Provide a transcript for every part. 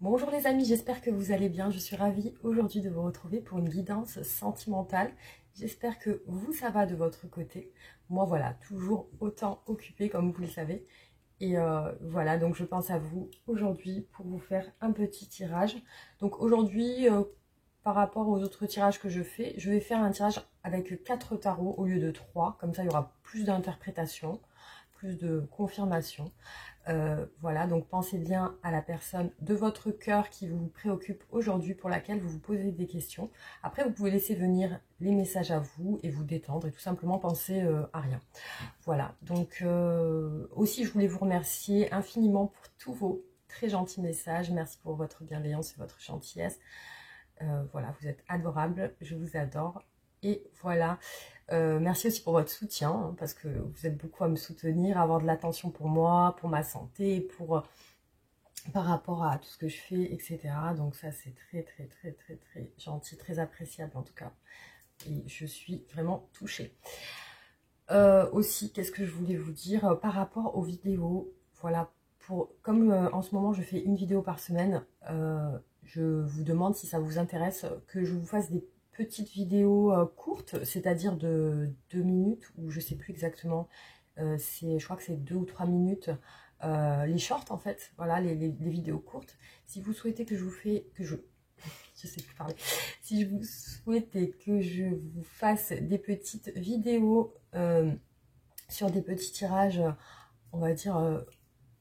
Bonjour les amis, j'espère que vous allez bien. Je suis ravie aujourd'hui de vous retrouver pour une guidance sentimentale. J'espère que vous, ça va de votre côté. Moi, voilà, toujours autant occupée comme vous le savez. Et voilà, donc je pense à vous aujourd'hui pour vous faire un petit tirage. Donc aujourd'hui, par rapport aux autres tirages que je vais faire un tirage avec 4 tarots au lieu de 3. Comme ça, il y aura plus d'interprétation, plus de confirmation. Voilà, donc pensez bien à la personne de votre cœur qui vous préoccupe aujourd'hui, pour laquelle vous vous posez des questions. Après, vous pouvez laisser venir les messages à vous et vous détendre et tout simplement penser à rien. Voilà, donc aussi je voulais vous remercier infiniment pour tous vos très gentils messages. Merci pour votre bienveillance et votre gentillesse. Voilà, vous êtes adorables, je vous adore. Et voilà, merci aussi pour votre soutien, hein, parce que vous êtes beaucoup à me soutenir, à avoir de l'attention pour moi, pour ma santé, pour par rapport à tout ce que je fais, etc. Donc ça, c'est très, très, très, très, très gentil, très appréciable en tout cas. Et je suis vraiment touchée. Aussi, qu'est-ce que je voulais vous dire par rapport aux vidéos, voilà, comme en ce moment je fais une vidéo par semaine, je vous demande si ça vous intéresse que je vous fasse des petites vidéos courtes, c'est-à-dire de 2 minutes, ou je sais plus exactement, je crois que c'est 2 ou 3 minutes, les shorts en fait, voilà, les vidéos courtes. Si vous souhaitez que je sais plus parler. Si vous souhaitez que je vous fasse des petites vidéos sur des petits tirages, on va dire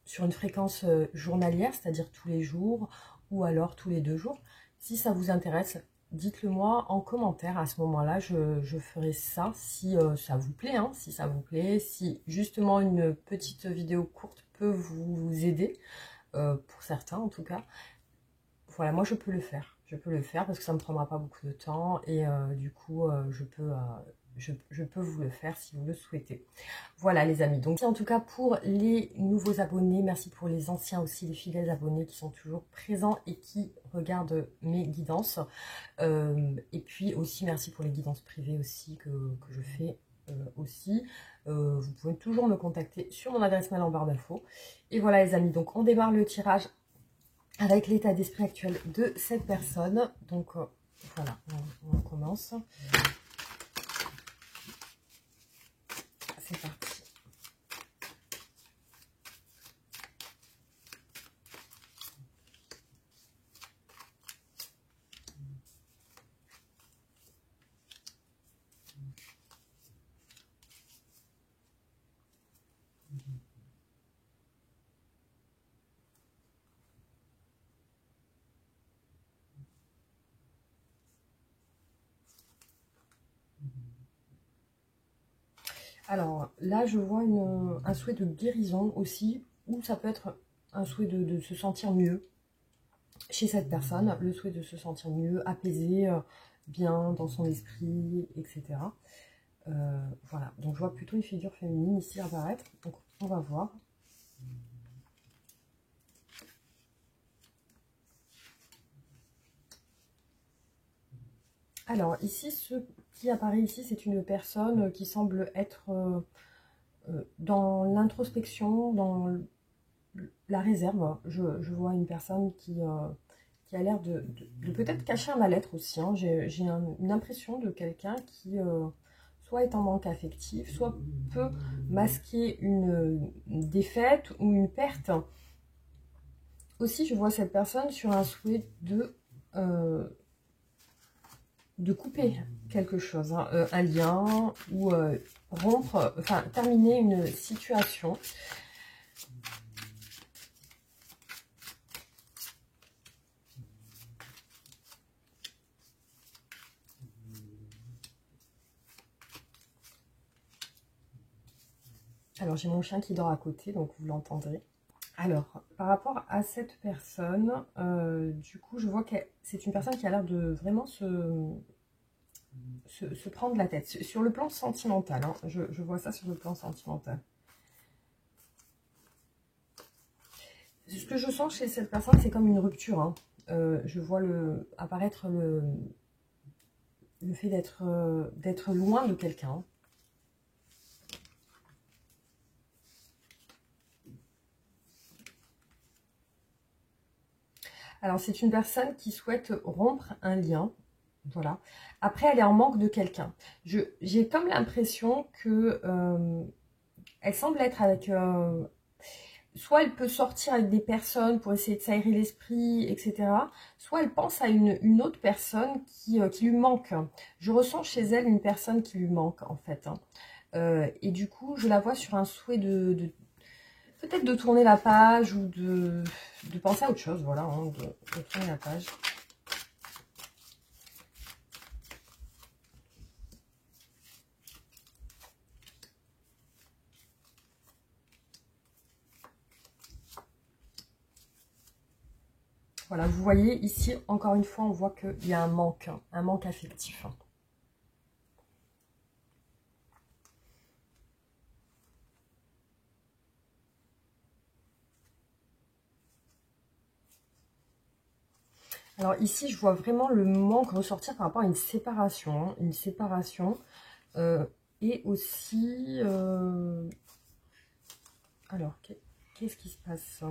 sur une fréquence journalière, c'est-à-dire tous les jours ou alors tous les 2 jours, si ça vous intéresse, dites-le moi en commentaire. À ce moment-là, je ferai ça si ça vous plaît, hein, si ça vous plaît, si justement une petite vidéo courte peut vous aider, pour certains en tout cas. Voilà, moi je peux le faire. Je peux le faire parce que ça ne me prendra pas beaucoup de temps et du coup je peux vous le faire si vous le souhaitez. Voilà les amis, donc en tout cas pour les nouveaux abonnés, merci pour les anciens aussi, les fidèles abonnés qui sont toujours présents et qui regardent mes guidances. Et puis aussi merci pour les guidances privées aussi que je fais aussi. Vous pouvez toujours me contacter sur mon adresse mail en barre d'infos. Et voilà les amis, donc on démarre le tirage avec l'état d'esprit actuel de cette personne. Donc voilà, on commence. C'est parti. Alors là, je vois un souhait de guérison aussi, ou ça peut être un souhait de se sentir mieux chez cette personne, le souhait de se sentir mieux, apaisé, bien dans son esprit, etc. Voilà, donc je vois plutôt une figure féminine ici apparaître, donc on va voir. Alors ici, ce qui apparaît ici, c'est une personne qui semble être dans l'introspection, dans la réserve. Je vois une personne qui a l'air de peut-être cacher un mal-être aussi. Hein. J'ai une impression de quelqu'un qui soit est en manque affectif, soit peut masquer une défaite ou une perte. Aussi, je vois cette personne sur un souhait de couper quelque chose, hein, un lien ou rompre, enfin terminer une situation. Alors j'ai mon chien qui dort à côté, donc vous l'entendrez. Alors, par rapport à cette personne, du coup, je vois que c'est une personne qui a l'air de vraiment se prendre la tête. Sur le plan sentimental, hein, je vois ça sur le plan sentimental. Ce que je sens chez cette personne, c'est comme une rupture. Hein. Je vois apparaître le fait d'être loin de quelqu'un. Alors, c'est une personne qui souhaite rompre un lien. Voilà. Après, elle est en manque de quelqu'un. J'ai comme l'impression que elle semble être avec... soit elle peut sortir avec des personnes pour essayer de s'aérer l'esprit, etc. Soit elle pense à une autre personne qui lui manque. Je ressens chez elle une personne qui lui manque, en fait. Hein. Et du coup, je la vois sur un souhait peut-être de tourner la page ou de penser à autre chose, voilà, hein, de tourner la page. Voilà, vous voyez ici, encore une fois, on voit qu'il y a un manque affectif. Alors ici, je vois vraiment le manque ressortir par rapport à une séparation. Hein, une séparation. Et aussi... alors, qu'est-ce qui se passe?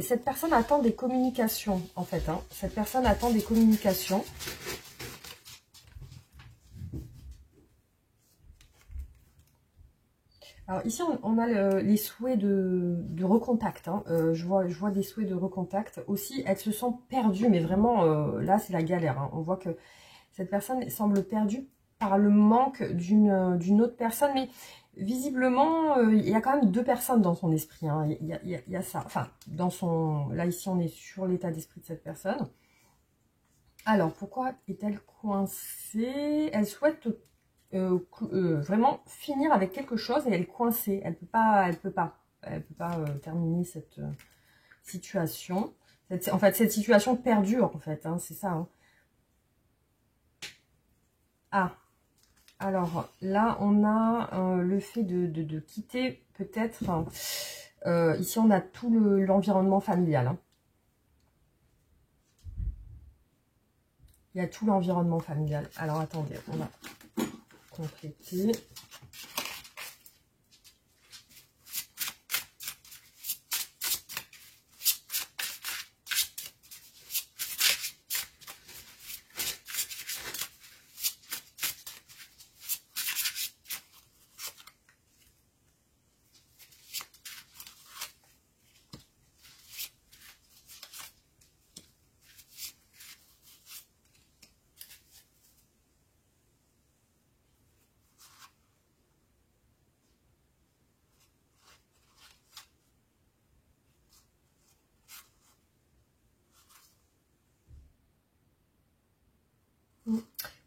Cette personne attend des communications, en fait. Hein. Cette personne attend des communications. Alors ici, on a les souhaits de recontact. Hein. Je vois des souhaits de recontact. Aussi, elle se sent perdue, mais vraiment, là, c'est la galère. Hein. On voit que cette personne semble perdue par le manque d'une autre personne. Mais visiblement, il y a quand même deux personnes dans son esprit. Hein. Il y a ça. Enfin, dans son... Là, ici, on est sur l'état d'esprit de cette personne. Alors, pourquoi est-elle coincée? Elle souhaite... vraiment finir avec quelque chose et elle est coincée. Elle peut pas terminer cette situation. En fait, cette situation perdure, en fait. Hein, c'est ça. Hein. Ah, alors là, on a le fait de quitter peut-être. Ici, on a tout l'environnement familial. Hein. Il y a tout l'environnement familial. Alors, attendez, on va compléter.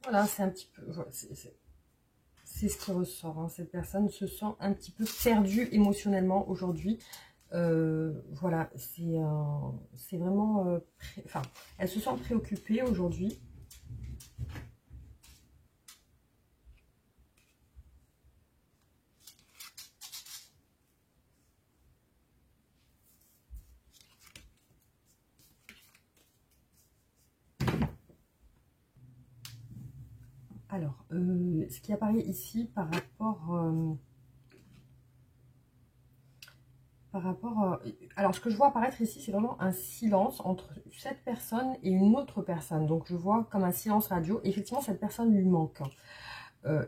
Voilà, c'est un petit peu... Voilà, c'est ce qui ressort. Hein. Cette personne se sent un petit peu perdue émotionnellement aujourd'hui. Voilà, c'est vraiment... enfin, elle se sent préoccupée aujourd'hui. Alors, ce qui apparaît ici par rapport... alors, ce que je vois apparaître ici, c'est vraiment un silence entre cette personne et une autre personne. Donc, je vois comme un silence radio. Effectivement, cette personne lui manque.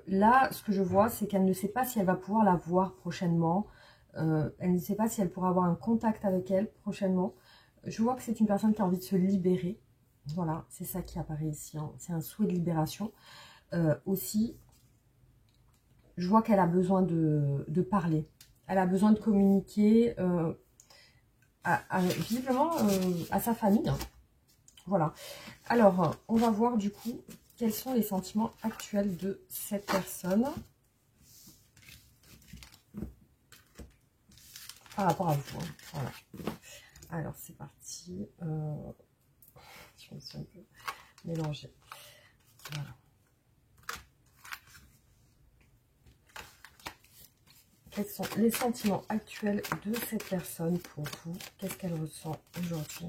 Là, ce que je vois, c'est qu'elle ne sait pas si elle va pouvoir la voir prochainement. Elle ne sait pas si elle pourra avoir un contact avec elle prochainement. Je vois que c'est une personne qui a envie de se libérer. Voilà, c'est ça qui apparaît ici. Hein. C'est un souhait de libération. Aussi, je vois qu'elle a besoin de parler. Elle a besoin de communiquer visiblement à sa famille. Hein. Voilà. Alors, on va voir du coup quels sont les sentiments actuels de cette personne par rapport à vous. Hein. Voilà. Alors, c'est parti. Je me suis un peu mélangée. Voilà. Quels sont les sentiments actuels de cette personne pour vous? Qu'est-ce qu'elle ressent aujourd'hui?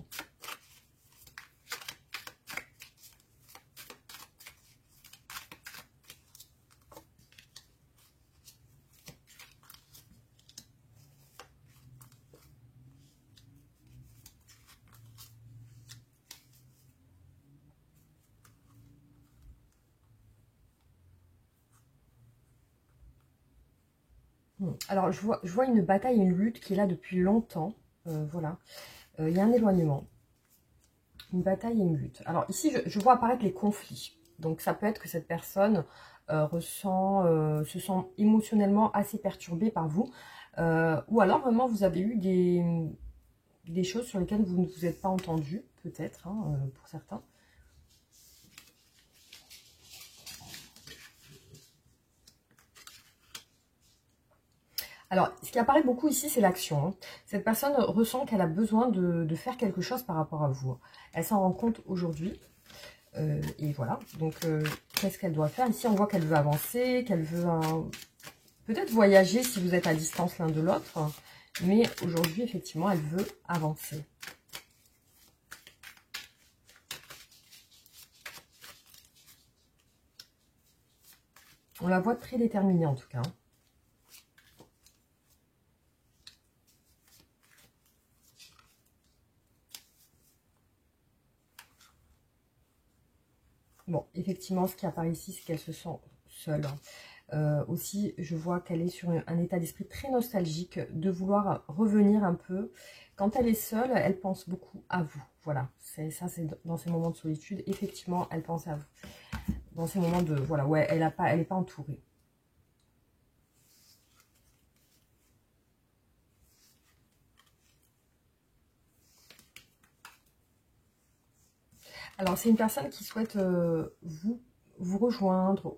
Alors, je vois une bataille, une lutte qui est là depuis longtemps. Voilà. Il y a un éloignement. Une bataille et une lutte. Alors, ici, je vois apparaître les conflits. Donc, ça peut être que cette personne se sent émotionnellement assez perturbée par vous. Ou alors, vraiment, vous avez eu des choses sur lesquelles vous ne vous êtes pas entendu, peut-être, hein, pour certains. Alors, ce qui apparaît beaucoup ici, c'est l'action. Hein. Cette personne ressent qu'elle a besoin de faire quelque chose par rapport à vous. Elle s'en rend compte aujourd'hui. Et voilà. Donc, qu'est-ce qu'elle doit faire? Ici, on voit qu'elle veut avancer, qu'elle veut peut-être voyager si vous êtes à distance l'un de l'autre. Mais aujourd'hui, effectivement, elle veut avancer. On la voit très déterminée, en tout cas. Bon, effectivement, ce qui apparaît ici, c'est qu'elle se sent seule. Aussi, je vois qu'elle est sur un état d'esprit très nostalgique, de vouloir revenir un peu. Quand elle est seule, elle pense beaucoup à vous. Voilà, c'est dans ces moments de solitude. Effectivement, elle pense à vous. Dans ces moments de... Voilà, ouais, elle n'est pas entourée. Alors, c'est une personne qui souhaite vous rejoindre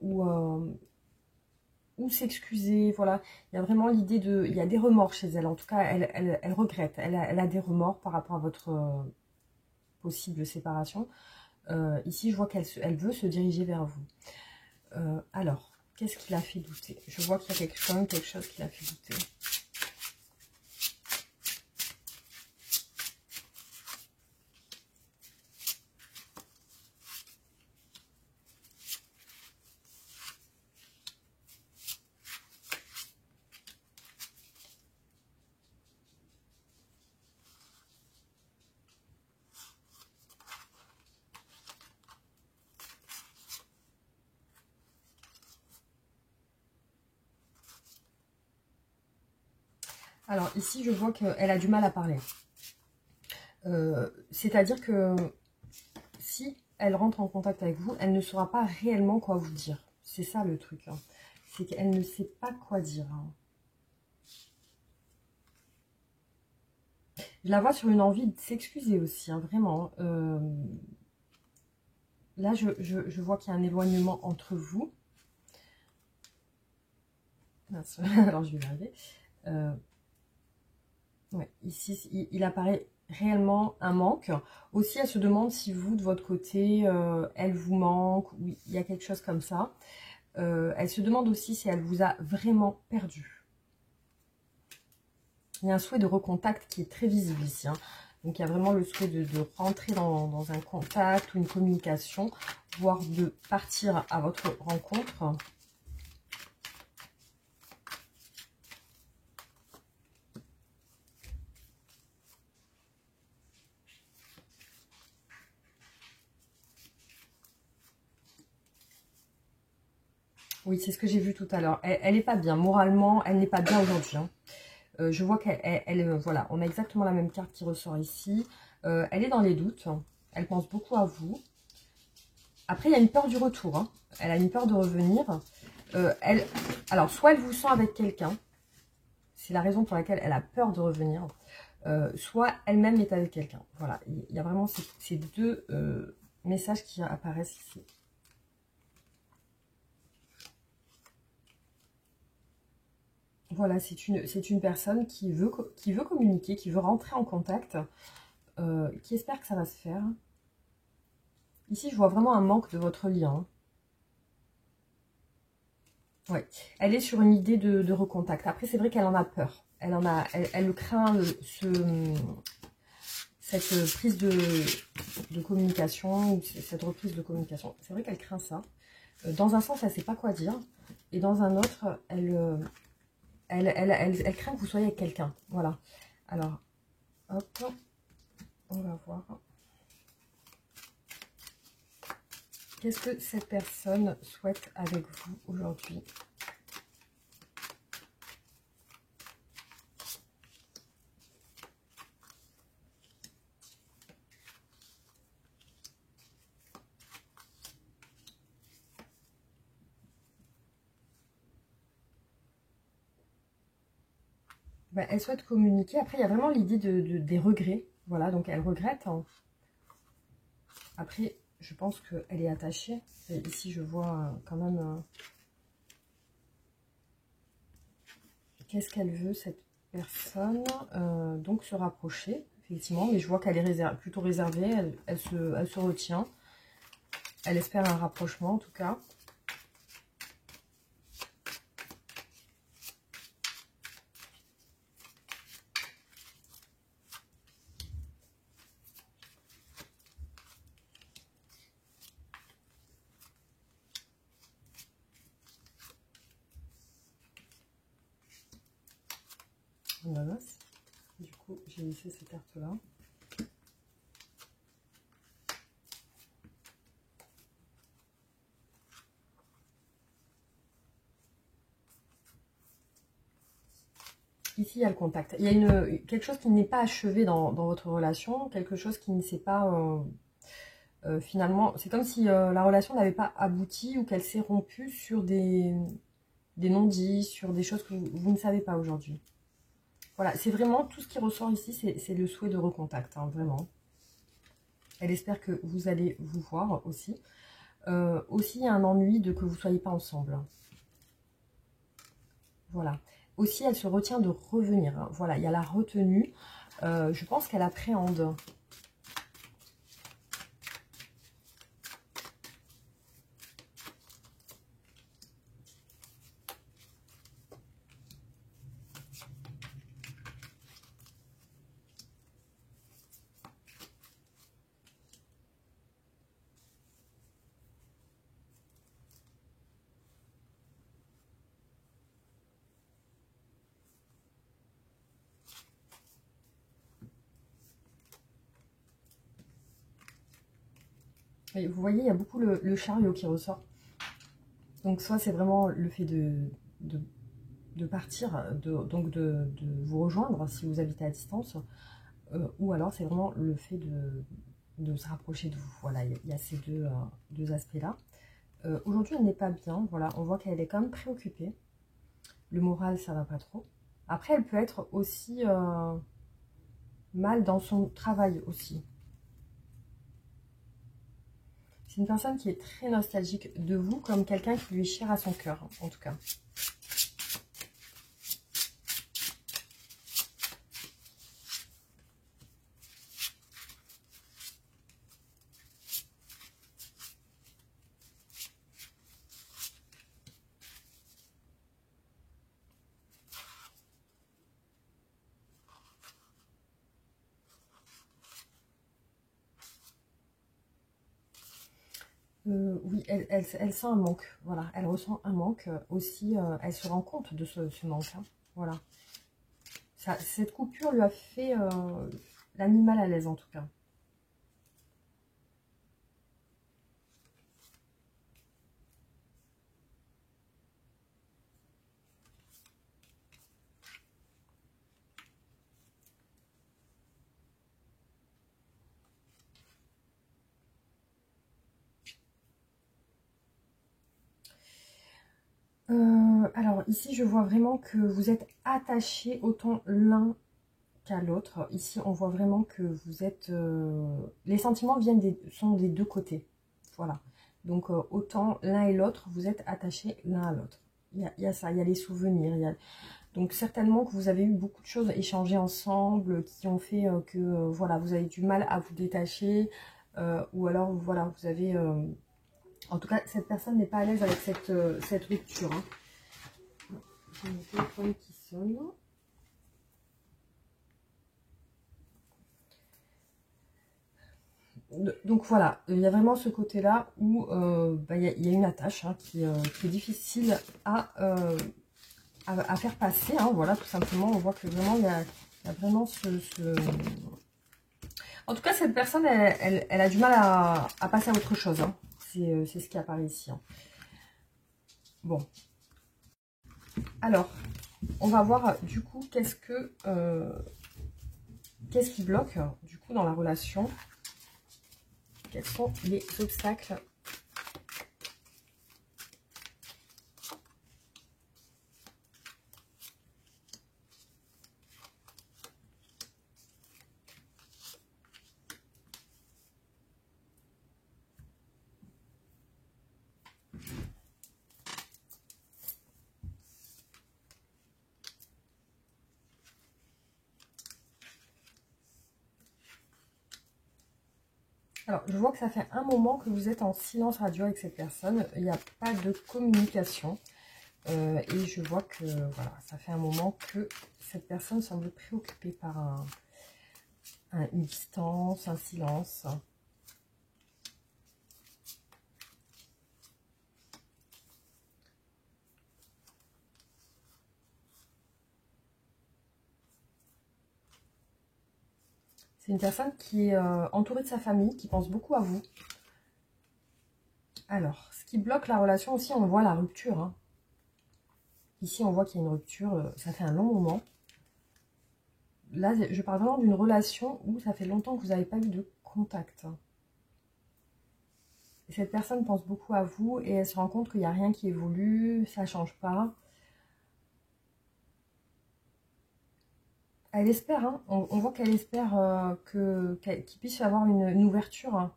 ou s'excuser, voilà. Il y a vraiment l'idée de... Il y a des remords chez elle, en tout cas, elle regrette. Elle a des remords par rapport à votre possible séparation. Ici, je vois qu'elle veut se diriger vers vous. Alors, qu'est-ce qui l'a fait douter? Je vois qu'il y a quand même quelque chose qui l'a fait douter. Alors, ici, je vois qu'elle a du mal à parler. C'est-à-dire que si elle rentre en contact avec vous, elle ne saura pas réellement quoi vous dire. C'est ça le truc. Hein. C'est qu'elle ne sait pas quoi dire. Hein. Je la vois sur une envie de s'excuser aussi, hein, vraiment. Là, je vois qu'il y a un éloignement entre vous. Alors, je vais y arriver. Ouais, ici, il apparaît réellement un manque. Aussi, elle se demande si vous, de votre côté, elle vous manque, ou il y a quelque chose comme ça. Elle se demande aussi si elle vous a vraiment perdu. Il y a un souhait de recontact qui est très visible ici. Hein. Donc, il y a vraiment le souhait de rentrer dans un contact ou une communication, voire de partir à votre rencontre. Oui, c'est ce que j'ai vu tout à l'heure. Elle n'est pas bien. Moralement, elle n'est pas bien aujourd'hui. Hein. Je vois qu'elle, voilà, on a exactement la même carte qui ressort ici. Elle est dans les doutes. Elle pense beaucoup à vous. Après, il y a une peur du retour. Hein. Elle a une peur de revenir. Alors, soit elle vous sent avec quelqu'un. C'est la raison pour laquelle elle a peur de revenir. Soit elle-même est avec quelqu'un. Voilà, il y a vraiment ces deux messages qui apparaissent ici. Voilà, c'est une personne qui veut communiquer, qui veut rentrer en contact, qui espère que ça va se faire. Ici, je vois vraiment un manque de votre lien. Ouais. Elle est sur une idée de recontact. Après, c'est vrai qu'elle en a peur. Elle craint cette prise de communication, ou cette reprise de communication. C'est vrai qu'elle craint ça. Dans un sens, elle ne sait pas quoi dire. Et dans un autre, elle craint que vous soyez avec quelqu'un. Voilà. Alors, hop, on va voir. Qu'est-ce que cette personne souhaite avec vous aujourd'hui? bah, elle souhaite communiquer. Après, il y a vraiment l'idée des regrets. Voilà, donc elle regrette, hein. Après, je pense qu'elle est attachée. Et ici, je vois quand même... qu'est-ce qu'elle veut, cette personne? Donc, se rapprocher, effectivement. Mais je vois qu'elle est plutôt réservée. Elle se retient. Elle espère un rapprochement, en tout cas. Ananas. Du coup, j'ai laissé ces cartes-là. Ici, il y a le contact. Il y a quelque chose qui n'est pas achevé dans votre relation, quelque chose qui ne s'est pas... finalement, c'est comme si la relation n'avait pas abouti ou qu'elle s'est rompue sur des non-dits, sur des choses que vous ne savez pas aujourd'hui. Voilà, c'est vraiment tout ce qui ressort ici, c'est le souhait de recontact, hein, vraiment. Elle espère que vous allez vous voir aussi. Aussi, il y a un ennui de que vous ne soyez pas ensemble. Voilà. Aussi, elle se retient de revenir, hein. Voilà, il y a la retenue. Je pense qu'elle appréhende. Et vous voyez, il y a beaucoup le chariot qui ressort. Donc, soit c'est vraiment le fait de partir, donc de vous rejoindre si vous habitez à distance, ou alors c'est vraiment le fait de se rapprocher de vous. Voilà, il y a ces deux aspects-là. Aujourd'hui, elle n'est pas bien. Voilà, on voit qu'elle est quand même préoccupée. Le moral, ça va pas trop. Après, elle peut être aussi mal dans son travail aussi. C'est une personne qui est très nostalgique de vous, comme quelqu'un qui lui est cher à son cœur, en tout cas. Oui, elle sent un manque, voilà, elle ressent un manque. Aussi, elle se rend compte de ce manque, hein. Voilà. Cette coupure lui a fait, l'a mis mal à l'aise en tout cas. Alors ici, je vois vraiment que vous êtes attachés autant l'un qu'à l'autre. Ici, on voit vraiment que vous êtes... les sentiments sont des deux côtés. Voilà. Donc, autant l'un et l'autre, vous êtes attachés l'un à l'autre. Il y a ça, il y a les souvenirs. Donc, certainement que vous avez eu beaucoup de choses échangées ensemble qui ont fait que, voilà, vous avez du mal à vous détacher. Ou alors, voilà, vous avez... en tout cas, cette personne n'est pas à l'aise avec cette rupture, hein. J'ai mon téléphone qui sonne. Donc voilà, il y a vraiment ce côté-là où bah, il y a une attache, hein, qui est difficile à faire passer, hein, voilà, tout simplement. On voit que vraiment, il y a vraiment En tout cas, cette personne, elle a du mal à passer à autre chose, hein. C'est ce qui apparaît ici, hein. Bon. Alors, on va voir du coup qu'est-ce qui bloque du coup dans la relation. Quels sont les obstacles? Alors, je vois que ça fait un moment que vous êtes en silence radio avec cette personne. Il n'y a pas de communication. Et je vois que voilà, ça fait un moment que cette personne semble préoccupée par une distance, un silence. C'est une personne qui est entourée de sa famille, qui pense beaucoup à vous. Alors, ce qui bloque la relation aussi, on voit la rupture. Hein. Ici, on voit qu'il y a une rupture, ça fait un long moment. Là, je parle vraiment d'une relation où ça fait longtemps que vous n'avez pas eu de contact. Et cette personne pense beaucoup à vous et elle se rend compte qu'il n'y a rien qui évolue, ça ne change pas. Elle espère, hein, on voit qu'elle espère qu'il puisse y avoir une ouverture. Hein.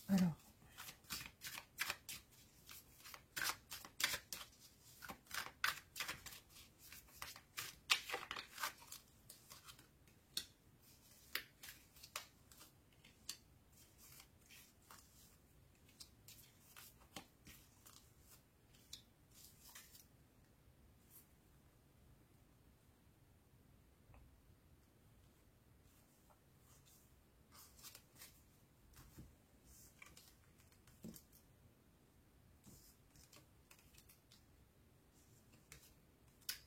Alors,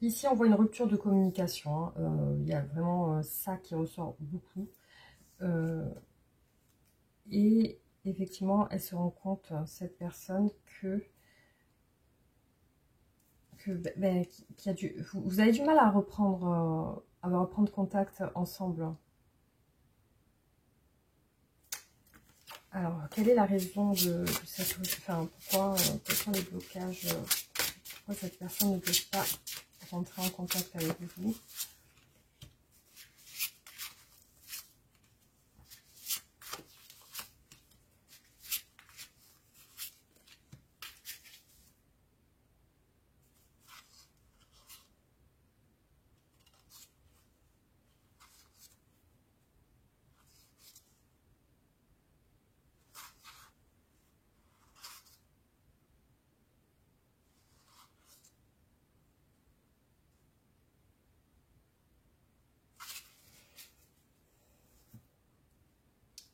ici, on voit une rupture de communication. Hein. Il y a vraiment ça qui ressort beaucoup. Et effectivement, elle se rend compte, cette personne, qu'il y a vous avez du mal à reprendre contact ensemble. Alors, quelle est la raison de cette... Enfin, quels sont les blocages pourquoi cette personne ne peut pas rentrer en contact avec vous?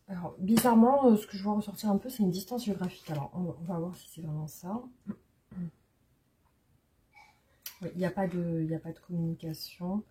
Alors, bizarrement, ce que je vois ressortir un peu, c'est une distance géographique. Alors, on va voir si c'est vraiment ça. Oui, il n'y a pas de communication.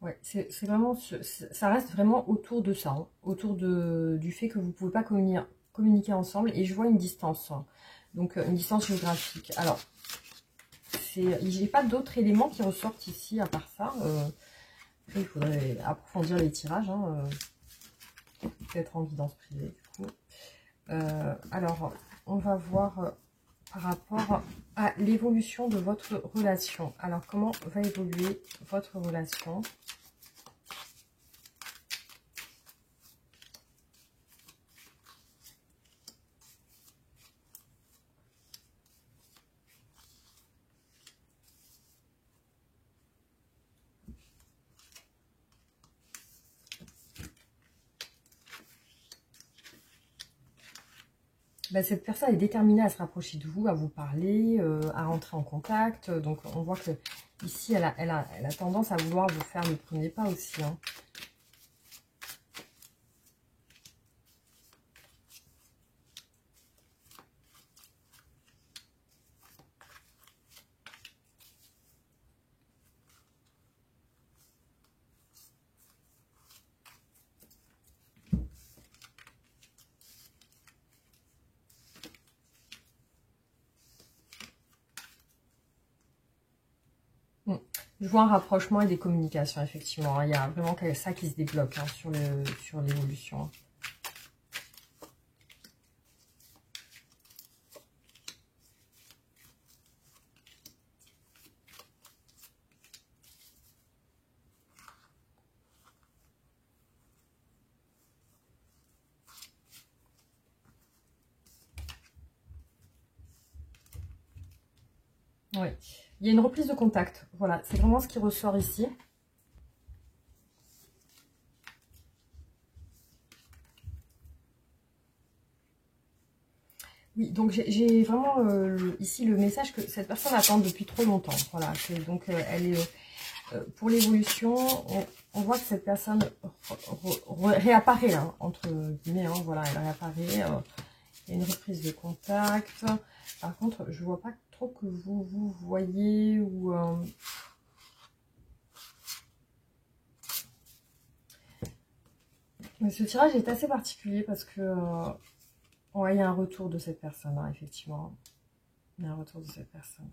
Ouais, c'est vraiment, ça reste vraiment autour de ça, hein, autour du fait que vous ne pouvez pas communiquer ensemble. Et je vois une distance, hein, donc une distance géographique. Alors, j'ai pas d'autres éléments qui ressortent ici à part ça. Après, il faudrait approfondir les tirages, hein, peut-être en guidance privée du coup. Alors, on va voir par rapport à l'évolution de votre relation. Alors, comment va évoluer votre relation? Ben, cette personne est déterminée à se rapprocher de vous, à vous parler, à rentrer en contact. Donc, on voit que ici, elle a tendance à vouloir vous faire le premier pas aussi. Hein. Je vois un rapprochement et des communications, effectivement. Hein. Il y a vraiment ça qui se débloque, hein, sur l'évolution. Ouais. Il y a une reprise de contact. Voilà, c'est vraiment ce qui ressort ici. Oui, donc j'ai vraiment ici le message que cette personne attend depuis trop longtemps. Voilà, donc elle est pour l'évolution. On voit que cette personne réapparaît là, entre guillemets. Hein, voilà, elle réapparaît. Il y a une reprise de contact. Par contre, je vois pas trop que vous voyez ou mais ce tirage est assez particulier parce que ouais, il y a un retour de cette personne, hein, effectivement. Il y a un retour de cette personne.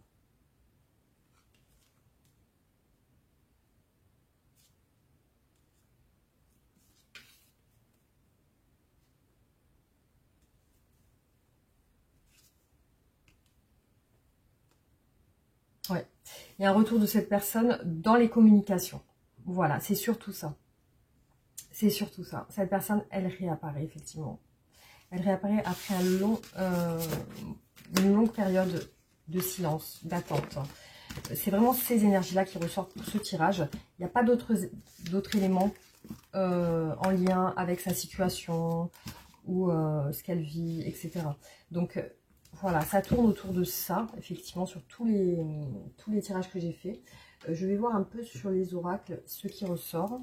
Ouais. Il y a un retour de cette personne dans les communications. Voilà, c'est surtout ça. C'est surtout ça. Cette personne, elle réapparaît, effectivement. Elle réapparaît après une longue période de silence, d'attente. C'est vraiment ces énergies-là qui ressortent pour ce tirage. Il n'y a pas d'autres éléments en lien avec sa situation ou ce qu'elle vit, etc. Donc, voilà, ça tourne autour de ça, effectivement, sur tous les tirages que j'ai faits. Je vais voir un peu sur les oracles ce qui ressort.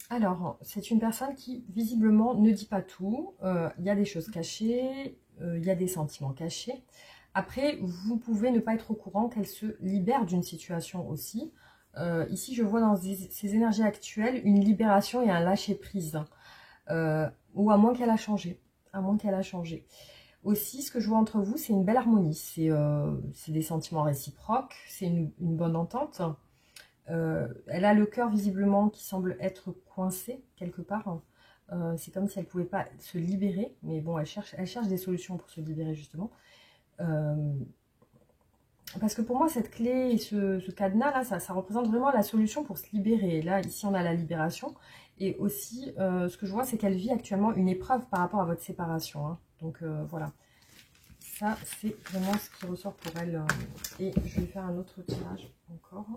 Alors, c'est une personne qui, visiblement, ne dit pas tout. Il y a des choses cachées, il y a des sentiments cachés. Après, vous pouvez ne pas être au courant qu'elle se libère d'une situation aussi. Ici, je vois dans ces énergies actuelles une libération et un lâcher-prise. Ou à moins qu'elle a changé. À moins qu'elle a changé. Aussi, ce que je vois entre vous, c'est une belle harmonie. C'est des sentiments réciproques, c'est une bonne entente. Elle a le cœur visiblement qui semble être coincé quelque part. C'est comme si elle ne pouvait pas se libérer, mais bon, elle cherche des solutions pour se libérer justement. Parce que pour moi, cette clé et ce cadenas là, ça représente vraiment la solution pour se libérer. Là, ici, on a la libération. Et aussi, ce que je vois, c'est qu'elle vit actuellement une épreuve par rapport à votre séparation. Hein. Donc voilà, ça, c'est vraiment ce qui ressort pour elle. Et je vais faire un autre tirage encore.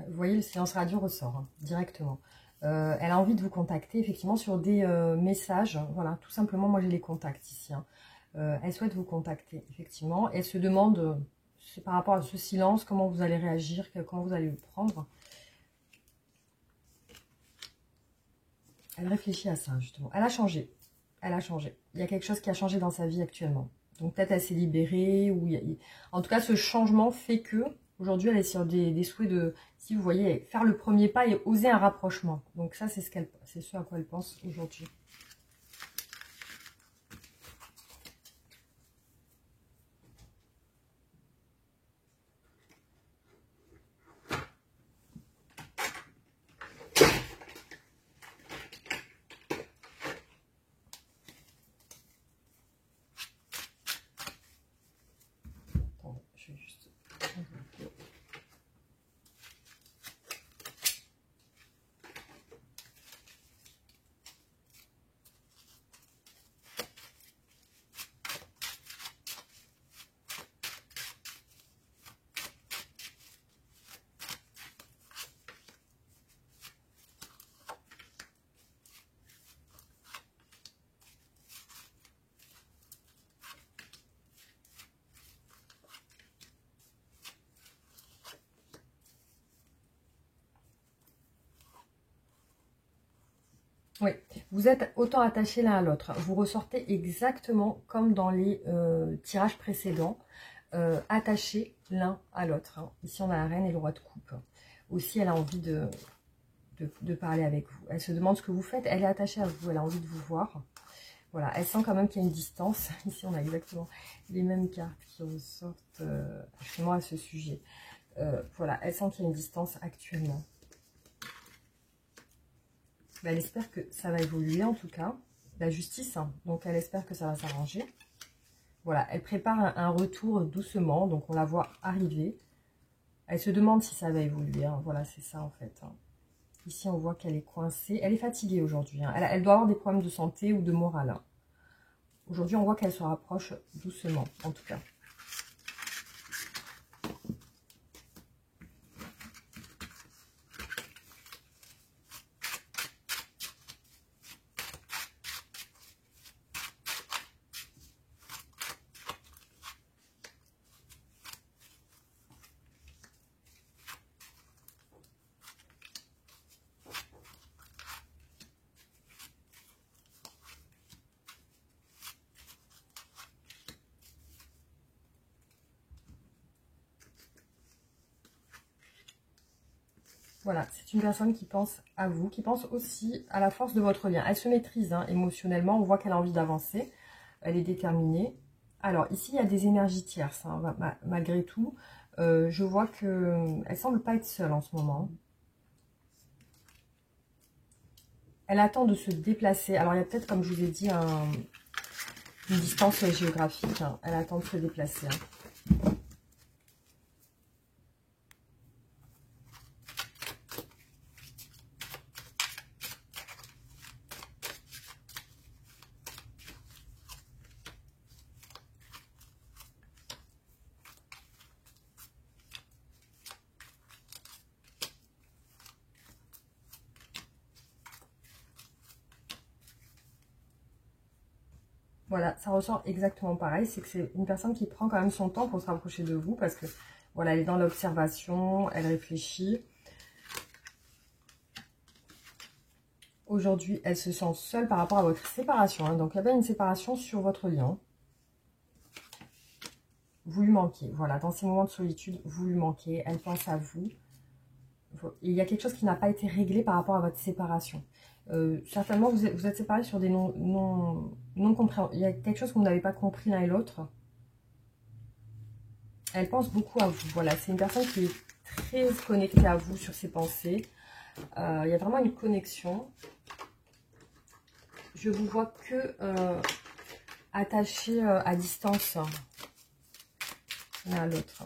Vous voyez, le silence radio ressort hein, directement. Elle a envie de vous contacter, effectivement, sur des messages. Voilà, tout simplement, moi, j'ai les contacts ici. Hein. Elle souhaite vous contacter, effectivement. Elle se demande, par rapport à ce silence, comment vous allez réagir, comment vous allez le prendre. Elle réfléchit à ça, justement. Elle a changé. Elle a changé. Il y a quelque chose qui a changé dans sa vie actuellement. Donc, peut-être elle s'est libérée. En tout cas, ce changement fait que... Aujourd'hui, elle est sur des souhaits de, si vous voyez, faire le premier pas et oser un rapprochement. Donc ça, c'est ce à quoi elle pense aujourd'hui. Attendez, je vais juste... Oui, vous êtes autant attachés l'un à l'autre. Vous ressortez exactement comme dans les tirages précédents, attachés l'un à l'autre. Hein. Ici, on a la reine et le roi de coupe. Aussi, elle a envie de parler avec vous. Elle se demande ce que vous faites. Elle est attachée à vous. Elle a envie de vous voir. Voilà, elle sent quand même qu'il y a une distance. Ici, on a exactement les mêmes cartes qui ressortent chez moi à ce sujet. Voilà, elle sent qu'il y a une distance actuellement. Ben, elle espère que ça va évoluer en tout cas. La justice, hein, donc elle espère que ça va s'arranger. Voilà, elle prépare un retour doucement, donc on la voit arriver. Elle se demande si ça va évoluer, hein. Voilà, c'est ça en fait. Hein. Ici, on voit qu'elle est coincée. Elle est fatiguée aujourd'hui. Hein. Elle doit avoir des problèmes de santé ou de morale. Hein. Aujourd'hui, on voit qu'elle se rapproche doucement, en tout cas. Voilà, c'est une personne qui pense à vous, qui pense aussi à la force de votre lien. Elle se maîtrise hein, émotionnellement, on voit qu'elle a envie d'avancer, elle est déterminée. Alors ici, il y a des énergies tierces, hein, malgré tout. Je vois qu'elle ne semble pas être seule en ce moment. Elle attend de se déplacer. Alors il y a peut-être, comme je vous ai dit, une distance géographique. Hein. Elle attend de se déplacer. Hein. Voilà, ça ressort exactement pareil. C'est que c'est une personne qui prend quand même son temps pour se rapprocher de vous parce que, voilà, elle est dans l'observation, elle réfléchit. Aujourd'hui, elle se sent seule par rapport à votre séparation. Hein. Donc, il y a bien une séparation sur votre lien. Vous lui manquez. Voilà, dans ces moments de solitude, vous lui manquez. Elle pense à vous. Il y a quelque chose qui n'a pas été réglé par rapport à votre séparation. Certainement, vous êtes séparés sur des non-compréhensions. Il y a quelque chose que vous n'avez pas compris l'un et l'autre. Elle pense beaucoup à vous. Voilà, c'est une personne qui est très connectée à vous sur ses pensées. Il y a vraiment une connexion. Je vous vois que attachés à distance l'un à l'autre.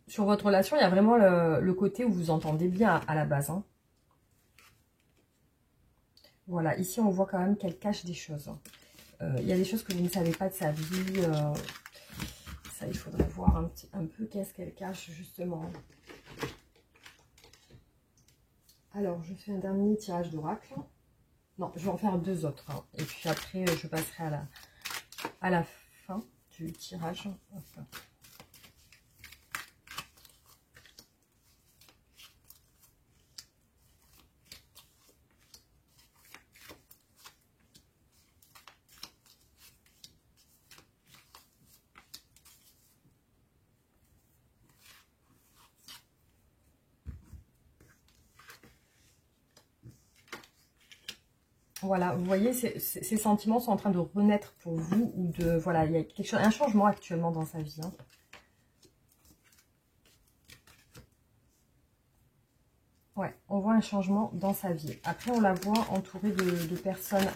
Sur votre relation, il y a vraiment le côté où vous entendez bien à la base. Hein. Voilà, ici on voit quand même qu'elle cache des choses. Il y a des choses que vous ne savez pas de sa vie. Ça, il faudrait voir un peu qu'est-ce qu'elle cache justement. Alors, je fais un dernier tirage d'oracle. Non, je vais en faire deux autres. Hein. Et puis après, je passerai à la fin du tirage. Hop. Voilà, vous voyez, ces sentiments sont en train de renaître pour vous. Ou de, voilà, il y a quelque chose, un changement actuellement dans sa vie. Hein. Ouais, on voit un changement dans sa vie. Après, on la voit entourée de personnes.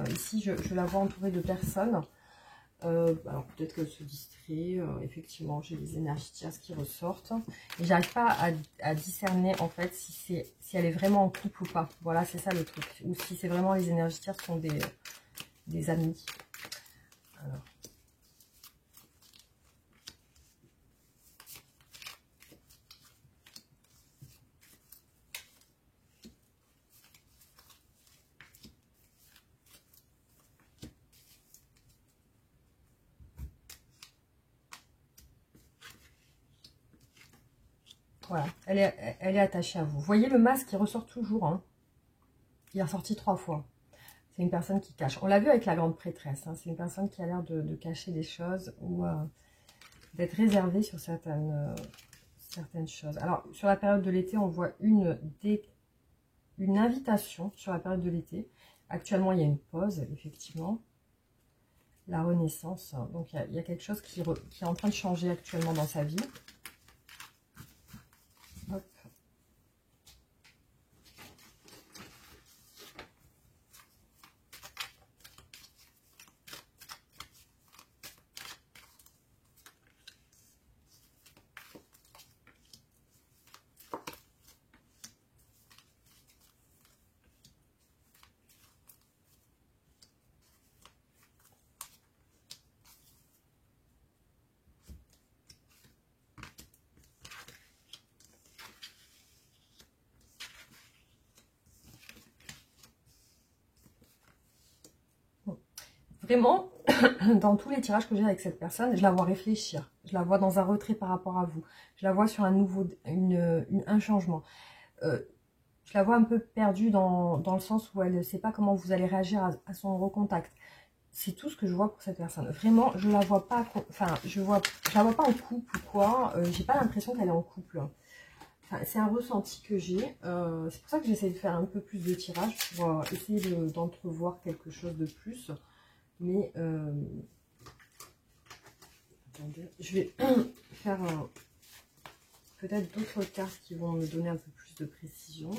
Ici, je la vois entourée de personnes. Alors, peut-être qu'elle se distrait. Effectivement, j'ai des énergies tierces qui ressortent. Et j'arrive pas à discerner, en fait, si elle est vraiment en couple ou pas. Voilà, c'est ça le truc. Ou si c'est vraiment les énergies tierces sont des amis. Alors. Voilà, elle est attachée à vous. Vous voyez le masque qui ressort toujours, hein. Il est ressorti 3 fois. C'est une personne qui cache. On l'a vu avec la grande prêtresse, hein. C'est une personne qui a l'air de cacher des choses ou d'être réservée sur certaines choses. Alors, sur la période de l'été, on voit une invitation sur la période de l'été. Actuellement, il y a une pause, effectivement. La renaissance. Donc, il y a quelque chose qui est en train de changer actuellement dans sa vie. Hop. Vraiment, dans tous les tirages que j'ai avec cette personne, je la vois réfléchir. Je la vois dans un retrait par rapport à vous. Je la vois sur un changement. Je la vois un peu perdue dans le sens où elle ne sait pas comment vous allez réagir à son recontact. C'est tout ce que je vois pour cette personne. Vraiment, je la vois pas, enfin, je la vois pas en couple ou quoi. J'ai pas l'impression qu'elle est en couple. Enfin, c'est un ressenti que j'ai. C'est pour ça que j'essaie de faire un peu plus de tirages pour essayer d'entrevoir quelque chose de plus. Mais attendez, je vais faire peut-être d'autres cartes qui vont me donner un peu plus de précision.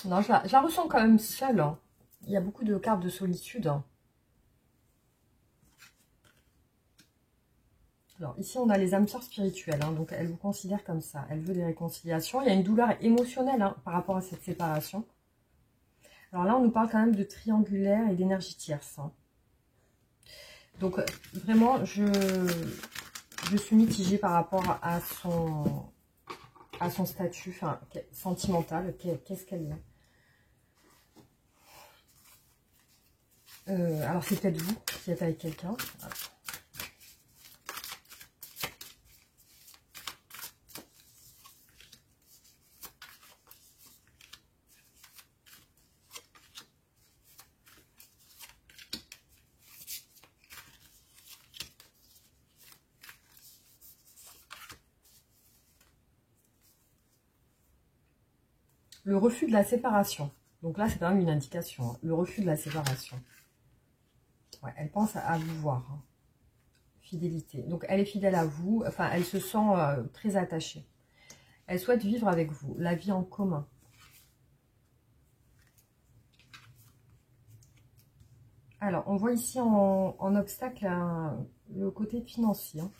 Non, je la ressens quand même seule, hein. Il y a beaucoup de cartes de solitude, hein. Alors, ici, on a les âmes sœurs spirituelles, hein, donc elle vous considère comme ça. Elle veut des réconciliations. Il y a une douleur émotionnelle, hein, par rapport à cette séparation. Alors là, on nous parle quand même de triangulaire et d'énergie tierce, hein. Donc, vraiment, je suis mitigée par rapport à son statut sentimental. Qu'est-ce qu'elle est? Alors, c'est peut-être vous qui êtes avec quelqu'un. Le refus de la séparation. Donc là, c'est quand même une indication, hein. Le refus de la séparation. Ouais, elle pense à vous voir, hein. Fidélité. Donc, elle est fidèle à vous. Enfin, elle se sent très attachée. Elle souhaite vivre avec vous. La vie en commun. Alors, on voit ici en obstacle le côté financier, hein.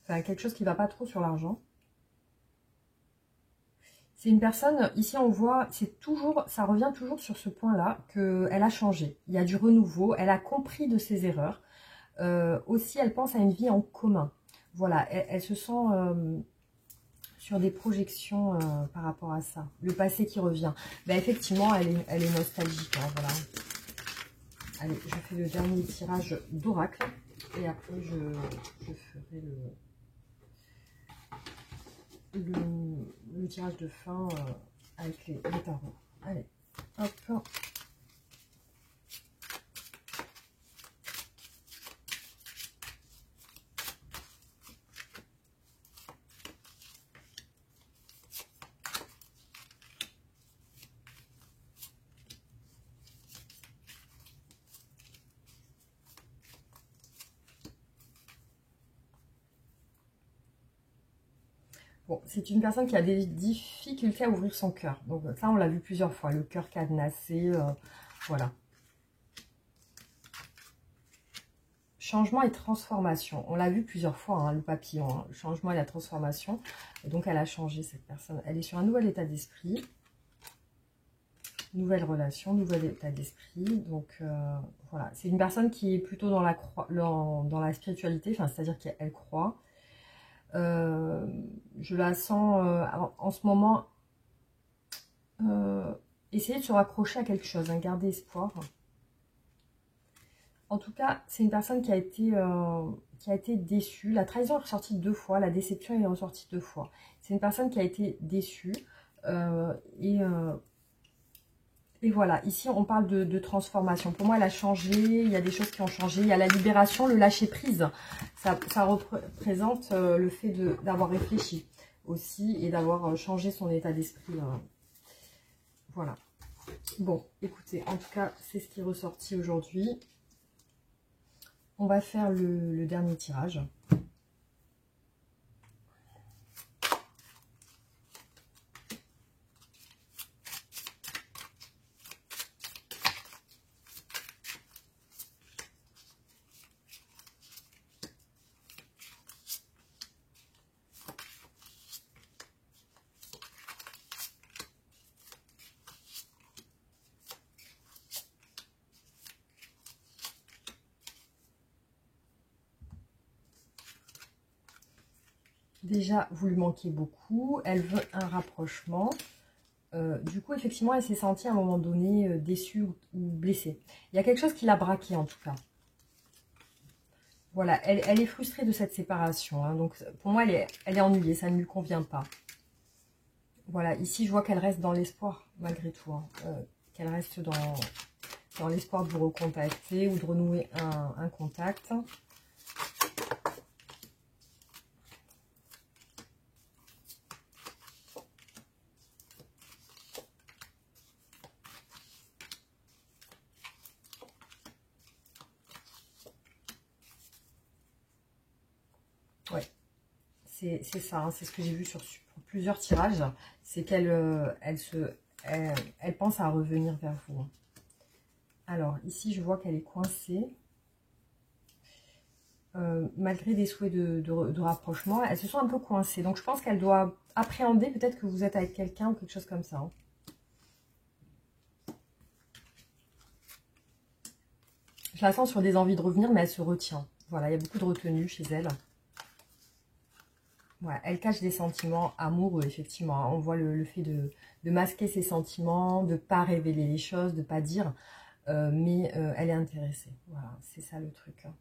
Enfin, quelque chose qui ne va pas trop sur l'argent. C'est une personne, ici on voit, ça revient toujours sur ce point-là, qu'elle a changé. Il y a du renouveau, elle a compris de ses erreurs. Aussi, elle pense à une vie en commun. Voilà, elle se sent sur des projections par rapport à ça. Le passé qui revient. Ben, effectivement, elle est nostalgique, hein, voilà. Allez, je fais le dernier tirage d'oracle. Et après, je ferai le tirage de fin avec les tarots. Allez, hop. Bon, c'est une personne qui a des difficultés à ouvrir son cœur. Donc ça, on l'a vu plusieurs fois. Le cœur cadenassé, voilà. changement et transformation. On l'a vu plusieurs fois, hein, le papillon, hein, le changement et la transformation. Et donc, elle a changé, cette personne. Elle est sur un nouvel état d'esprit. Nouvelle relation, nouvel état d'esprit. Donc, voilà. C'est une personne qui est plutôt dans la spiritualité, enfin, c'est-à-dire qu'elle croit. Je la sens, en ce moment, essayer de se raccrocher à quelque chose, hein, garder espoir. En tout cas, c'est une personne qui a été déçue. La trahison est ressortie 2 fois, la déception est ressortie 2 fois. C'est une personne qui a été déçue. Et voilà, ici on parle de transformation. Pour moi, elle a changé, il y a des choses qui ont changé. Il y a la libération, le lâcher-prise. Ça représente le fait d'avoir réfléchi aussi et d'avoir changé son état d'esprit. Voilà. Bon, écoutez, en tout cas, c'est ce qui est ressorti aujourd'hui. On va faire le dernier tirage. Déjà, vous lui manquez beaucoup. Elle veut un rapprochement. Du coup, effectivement, elle s'est sentie à un moment donné déçue ou blessée. Il y a quelque chose qui l'a braquée, en tout cas. Voilà, elle est frustrée de cette séparation. Hein, donc, pour moi, elle est ennuyée. Ça ne lui convient pas. Voilà, ici, je vois qu'elle reste dans l'espoir, malgré tout. Hein, qu'elle reste dans l'espoir de vous recontacter ou de renouer un contact. Ouais, c'est ça, hein, c'est ce que j'ai vu sur plusieurs tirages. C'est qu'elle elle pense à revenir vers vous. Hein. Alors, ici, je vois qu'elle est coincée. Malgré des souhaits de rapprochement, elle se sent un peu coincée. Donc, je pense qu'elle doit appréhender peut-être que vous êtes avec quelqu'un ou quelque chose comme ça. Hein. Je la sens sur des envies de revenir, mais elle se retient. Voilà, il y a beaucoup de retenue chez elle. Ouais, elle cache des sentiments amoureux, effectivement. Hein. On voit le fait de masquer ses sentiments, de ne pas révéler les choses, de ne pas dire, mais elle est intéressée. Voilà, c'est ça le truc. Hein.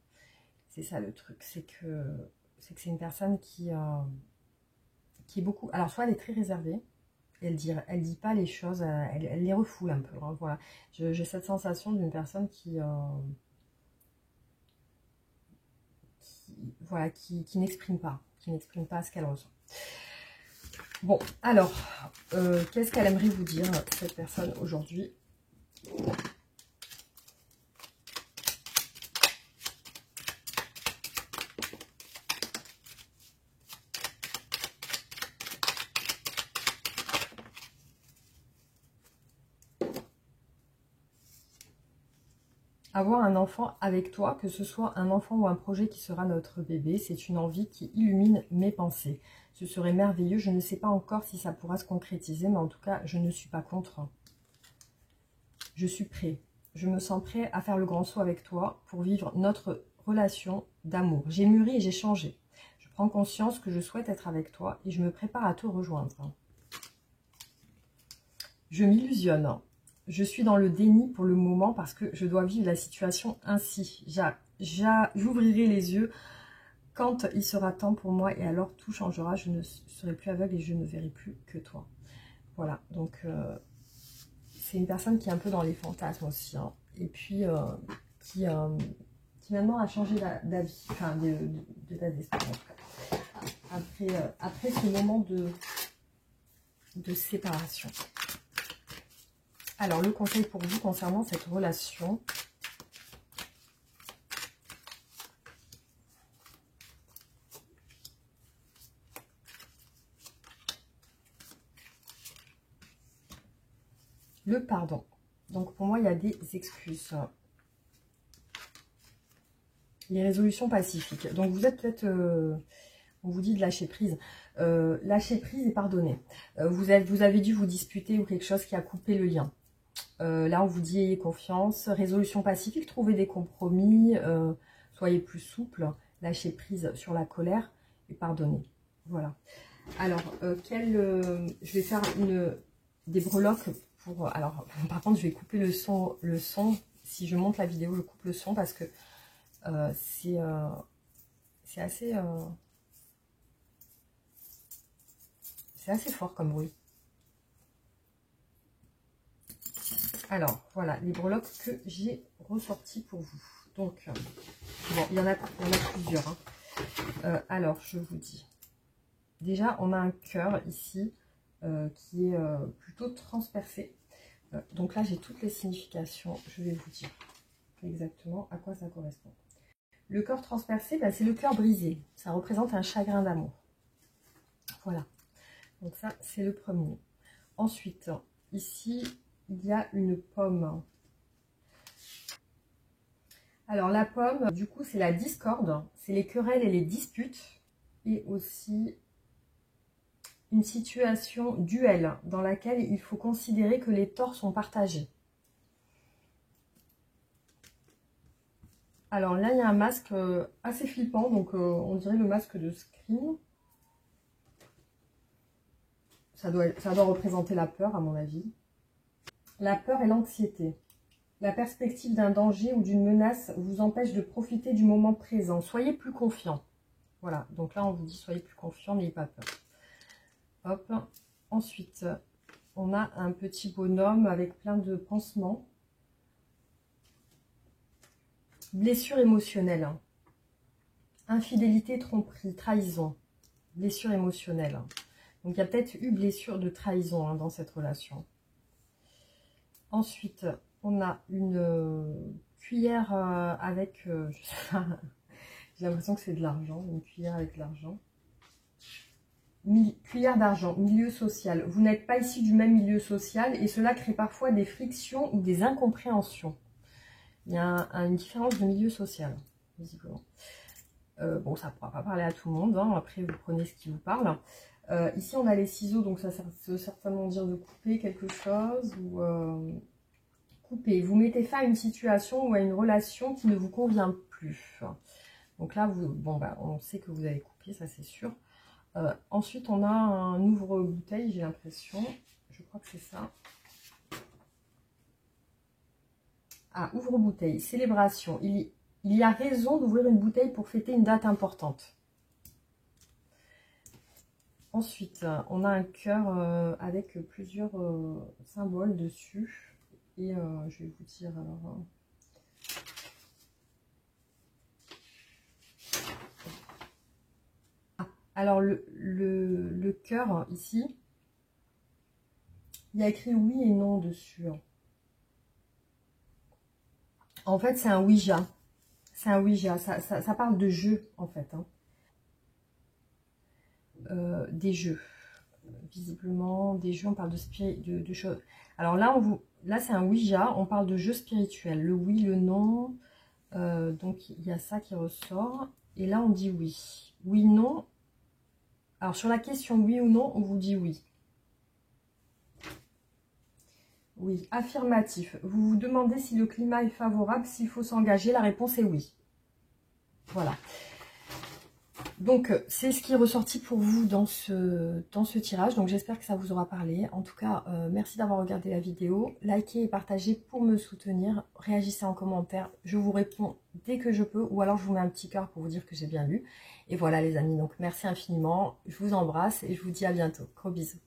C'est ça le truc, c'est que c'est une personne qui est beaucoup... Alors, soit elle est très réservée, elle dit pas les choses, elle les refoule un peu. Hein, voilà, j'ai cette sensation d'une personne voilà, qui n'exprime pas, ce qu'elle ressent. Bon, alors, qu'est-ce qu'elle aimerait vous dire, cette personne, aujourd'hui? Avoir un enfant avec toi, que ce soit un enfant ou un projet qui sera notre bébé, c'est une envie qui illumine mes pensées. Ce serait merveilleux, je ne sais pas encore si ça pourra se concrétiser, mais en tout cas, je ne suis pas contre. Je suis prêt. Je me sens prêt à faire le grand saut avec toi pour vivre notre relation d'amour. J'ai mûri et j'ai changé. Je prends conscience que je souhaite être avec toi et je me prépare à te rejoindre. Je m'illusionne. Je suis dans le déni pour le moment parce que je dois vivre la situation ainsi. J'ouvrirai les yeux quand il sera temps pour moi et alors tout changera. Je ne serai plus aveugle et je ne verrai plus que toi. Voilà, donc c'est une personne qui est un peu dans les fantasmes aussi. Hein, et puis qui maintenant a changé d'avis, enfin d'état d'esprit. Après ce moment de séparation. Alors, le conseil pour vous concernant cette relation. Le pardon. Donc, pour moi, il y a des excuses. Les résolutions pacifiques. Donc vous êtes peut-être, on vous dit de lâcher prise. Lâcher prise et pardonner. Vous avez dû vous disputer ou quelque chose qui a coupé le lien. Là, on vous dit ayez confiance. Résolution pacifique, trouvez des compromis, soyez plus souple, lâchez prise sur la colère et pardonnez. Voilà. Alors, je vais faire des breloques pour... Alors, par contre, je vais couper le son. Si je monte la vidéo, je coupe le son parce que c'est assez... c'est assez fort comme bruit. Alors, voilà, les breloques que j'ai ressorties pour vous. Donc, bon, il y en a plusieurs. Hein. Alors, je vous dis. Déjà, on a un cœur ici qui est plutôt transpercé. Donc là, j'ai toutes les significations. Je vais vous dire exactement à quoi ça correspond. Le cœur transpercé, ben, c'est le cœur brisé. Ça représente un chagrin d'amour. Voilà. Donc ça, c'est le premier. Ensuite, ici, il y a une pomme. Alors la pomme, du coup, c'est la discorde, c'est les querelles et les disputes, et aussi une situation duel dans laquelle il faut considérer que les torts sont partagés. Alors là, il y a un masque assez flippant, donc on dirait le masque de Scream. Ça doit représenter la peur, à mon avis. La peur et l'anxiété. La perspective d'un danger ou d'une menace vous empêche de profiter du moment présent. Soyez plus confiant. Voilà, donc là, on vous dit soyez plus confiant, n'ayez pas peur. Hop. Ensuite, on a un petit bonhomme avec plein de pansements. Blessure émotionnelle. Infidélité, tromperie, trahison. Blessure émotionnelle. Donc, il y a peut-être eu blessure de trahison dans cette relation. Ensuite, on a une cuillère avec... j'ai l'impression que c'est de l'argent. Une cuillère avec de l'argent. Cuillère d'argent, milieu social. Vous n'êtes pas ici du même milieu social et cela crée parfois des frictions ou des incompréhensions. Il y a une différence de milieu social, visiblement. Bon, ça ne pourra pas parler à tout le monde. Hein. Après, vous prenez ce qui vous parle. Ici, on a les ciseaux, donc ça veut certainement dire de couper quelque chose ou couper. Vous mettez fin à une situation ou à une relation qui ne vous convient plus. Donc là, on sait que vous avez coupé, ça c'est sûr. Ensuite, on a un ouvre-bouteille, j'ai l'impression. Je crois que c'est ça. Ah, ouvre-bouteille, célébration. Il y a raison d'ouvrir une bouteille pour fêter une date importante. Ensuite, on a un cœur avec plusieurs symboles dessus. Et je vais vous dire alors... Alors, le cœur, ici, il y a écrit oui et non dessus. En fait, c'est un Ouija. C'est un Ouija. Ça parle de jeu, en fait. Hein. Des jeux. Visiblement, des jeux, on parle de choses. Alors là, là c'est un Ouija. On parle de jeux spirituels. Le oui, le non. Donc, il y a ça qui ressort. Et là, on dit oui. Oui, non. Alors, sur la question oui ou non, on vous dit oui. Oui, affirmatif. Vous vous demandez si le climat est favorable, s'il faut s'engager. La réponse est oui. Voilà. Donc, c'est ce qui est ressorti pour vous dans ce tirage. Donc, j'espère que ça vous aura parlé. En tout cas, merci d'avoir regardé la vidéo. Likez et partagez pour me soutenir. Réagissez en commentaire. Je vous réponds dès que je peux. Ou alors, je vous mets un petit cœur pour vous dire que j'ai bien lu. Et voilà, les amis. Donc, merci infiniment. Je vous embrasse et je vous dis à bientôt. Gros bisous.